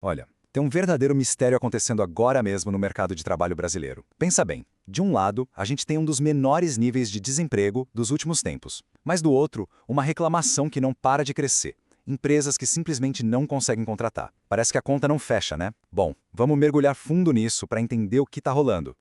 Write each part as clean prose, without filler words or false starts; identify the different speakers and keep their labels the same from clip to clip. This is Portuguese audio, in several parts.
Speaker 1: Olha, tem um verdadeiro mistério acontecendo agora mesmo no mercado de trabalho brasileiro. Pensa bem, de um lado, a gente tem um dos menores níveis de desemprego dos últimos tempos, mas do outro, uma reclamação que não para de crescer. Empresas que simplesmente não conseguem contratar. Parece que a conta não fecha, né? Bom, vamos mergulhar fundo nisso para entender o que está rolando.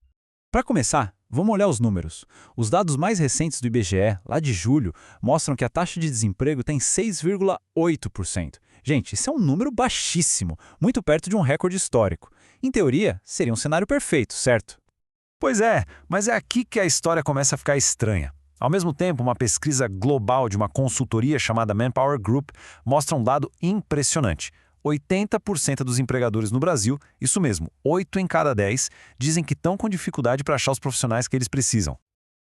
Speaker 2: Para começar, vamos olhar os números. Os dados mais recentes do IBGE, lá de julho, mostram que a taxa de desemprego tem 6,8%. Gente, isso é um número baixíssimo, muito perto de um recorde histórico. Em teoria, seria um cenário perfeito, certo?
Speaker 3: Pois é, mas é aqui que a história começa a ficar estranha. Ao mesmo tempo, uma pesquisa global de uma consultoria chamada Manpower Group mostra um dado impressionante. 80% dos empregadores no Brasil, isso mesmo, 8 em cada 10, dizem que estão com dificuldade para achar os profissionais que eles precisam.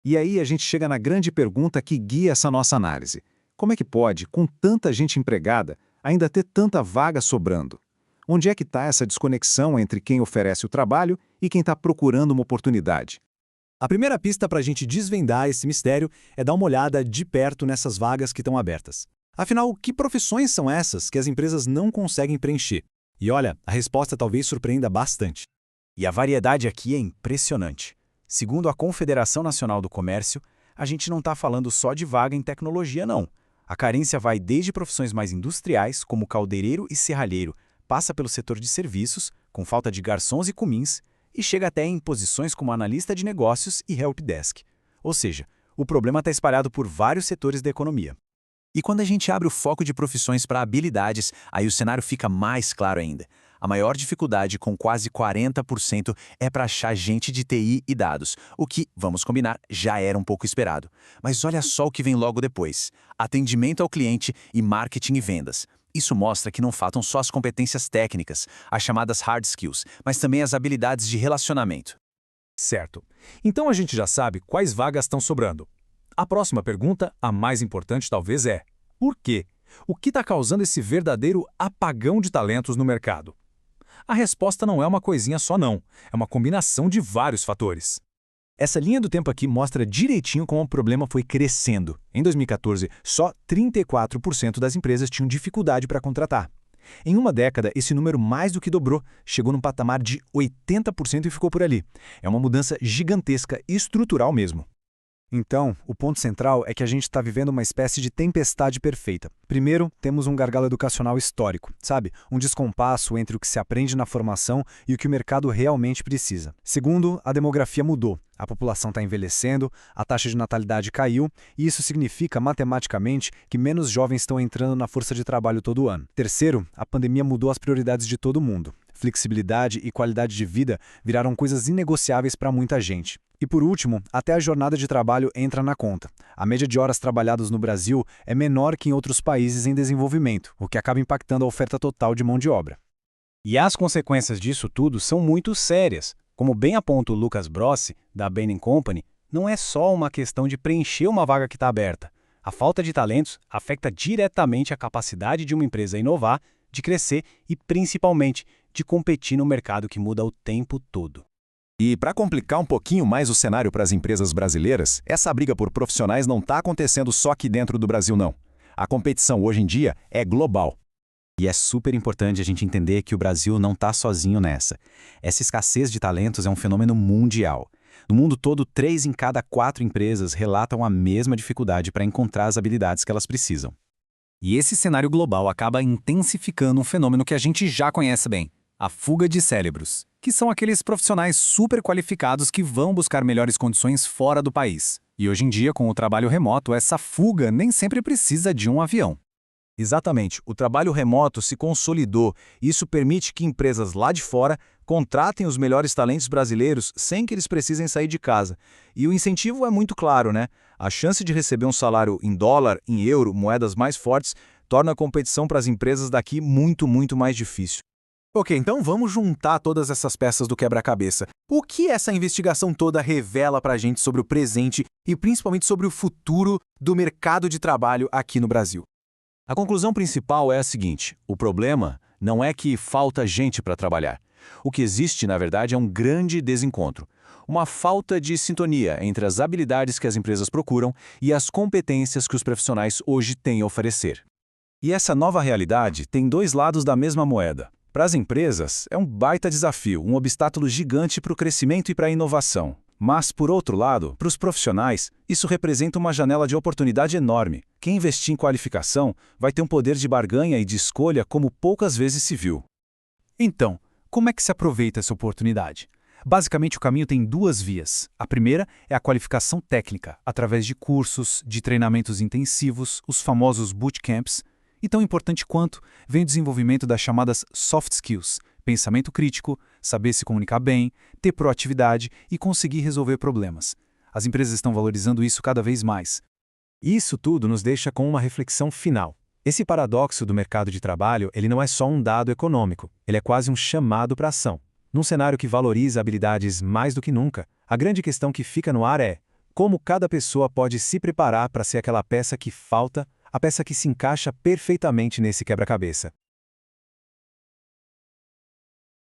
Speaker 1: E aí a gente chega na grande pergunta que guia essa nossa análise. Como é que pode, com tanta gente empregada, ainda ter tanta vaga sobrando? Onde é que está essa desconexão entre quem oferece o trabalho e quem está procurando uma oportunidade?
Speaker 2: A primeira pista para a gente desvendar esse mistério é dar uma olhada de perto nessas vagas que estão abertas. Afinal, que profissões são essas que as empresas não conseguem preencher? E olha, a resposta talvez surpreenda bastante. E a variedade aqui é impressionante. Segundo a Confederação Nacional do Comércio, a gente não está falando só de vaga em tecnologia, não. A carência vai desde profissões mais industriais, como caldeireiro e serralheiro, passa pelo setor de serviços, com falta de garçons e cumins, e chega até em posições como analista de negócios e helpdesk. Ou seja, o problema está espalhado por vários setores da economia. E quando a gente abre o foco de profissões para habilidades, aí o cenário fica mais claro ainda. A maior dificuldade, com quase 40%, é para achar gente de TI e dados, o que, vamos combinar, já era um pouco esperado. Mas olha só o que vem logo depois: atendimento ao cliente e marketing e vendas. Isso mostra que não faltam só as competências técnicas, as chamadas hard skills, mas também as habilidades de relacionamento.
Speaker 4: Certo. Então a gente já sabe quais vagas estão sobrando. A próxima pergunta, a mais importante talvez é: por quê? O que está causando esse verdadeiro apagão de talentos no mercado? A resposta não é uma coisinha só não, é uma combinação de vários fatores.
Speaker 2: Essa linha do tempo aqui mostra direitinho como o problema foi crescendo. Em 2014, só 34% das empresas tinham dificuldade para contratar. Em uma década, esse número mais do que dobrou, chegou num patamar de 80% e ficou por ali. É uma mudança gigantesca e estrutural mesmo. Então, o ponto central é que a gente está vivendo uma espécie de tempestade perfeita. Primeiro, temos um gargalo educacional histórico, sabe? Um descompasso entre o que se aprende na formação e o que o mercado realmente precisa. Segundo, a demografia mudou. A população está envelhecendo, a taxa de natalidade caiu, e isso significa, matematicamente, que menos jovens estão entrando na força de trabalho todo ano. Terceiro, a pandemia mudou as prioridades de todo mundo. Flexibilidade e qualidade de vida viraram coisas inegociáveis para muita gente. E por último, até a jornada de trabalho entra na conta. A média de horas trabalhadas no Brasil é menor que em outros países em desenvolvimento, o que acaba impactando a oferta total de mão de obra. E as consequências disso tudo são muito sérias. Como bem aponta o Lucas Brossi, da Bain & Company, não é só uma questão de preencher uma vaga que está aberta. A falta de talentos afeta diretamente a capacidade de uma empresa inovar, de crescer e, principalmente, de competir no mercado que muda o tempo todo.
Speaker 3: E para complicar um pouquinho mais o cenário para as empresas brasileiras, essa briga por profissionais não está acontecendo só aqui dentro do Brasil, não. A competição hoje em dia é global.
Speaker 2: E é super importante a gente entender que o Brasil não está sozinho nessa. Essa escassez de talentos é um fenômeno mundial. No mundo todo, 3 em cada 4 empresas relatam a mesma dificuldade para encontrar as habilidades que elas precisam. E esse cenário global acaba intensificando um fenômeno que a gente já conhece bem: a fuga de cérebros, que são aqueles profissionais super qualificados que vão buscar melhores condições fora do país. E hoje em dia, com o trabalho remoto, essa fuga nem sempre precisa de um avião. Exatamente, o trabalho remoto se consolidou e isso permite que empresas lá de fora contratem os melhores talentos brasileiros sem que eles precisem sair de casa. E o incentivo é muito claro, né? A chance de receber um salário em dólar, em euro, moedas mais fortes, torna a competição para as empresas daqui muito mais difícil. Ok, então vamos juntar todas essas peças do quebra-cabeça. O que essa investigação toda revela pra gente sobre o presente e principalmente sobre o futuro do mercado de trabalho aqui no Brasil? A conclusão principal é a seguinte: o problema não é que falta gente para trabalhar. O que existe, na verdade, é um grande desencontro. Uma falta de sintonia entre as habilidades que as empresas procuram e as competências que os profissionais hoje têm a oferecer. E essa nova realidade tem 2 lados da mesma moeda. Para as empresas, é um baita desafio, um obstáculo gigante para o crescimento e para a inovação. Mas, por outro lado, para os profissionais, isso representa uma janela de oportunidade enorme. Quem investir em qualificação vai ter um poder de barganha e de escolha como poucas vezes se viu.
Speaker 4: Então, como é que se aproveita essa oportunidade? Basicamente, o caminho tem duas vias. A primeira é a qualificação técnica, através de cursos, de treinamentos intensivos, os famosos bootcamps. E tão importante quanto, vem o desenvolvimento das chamadas soft skills, pensamento crítico, saber se comunicar bem, ter proatividade e conseguir resolver problemas. As empresas estão valorizando isso cada vez mais.
Speaker 2: Isso tudo nos deixa com uma reflexão final. Esse paradoxo do mercado de trabalho, ele não é só um dado econômico, ele é quase um chamado para ação. Num cenário que valoriza habilidades mais do que nunca, a grande questão que fica no ar é como cada pessoa pode se preparar para ser aquela peça que falta, a peça que se encaixa perfeitamente nesse quebra-cabeça.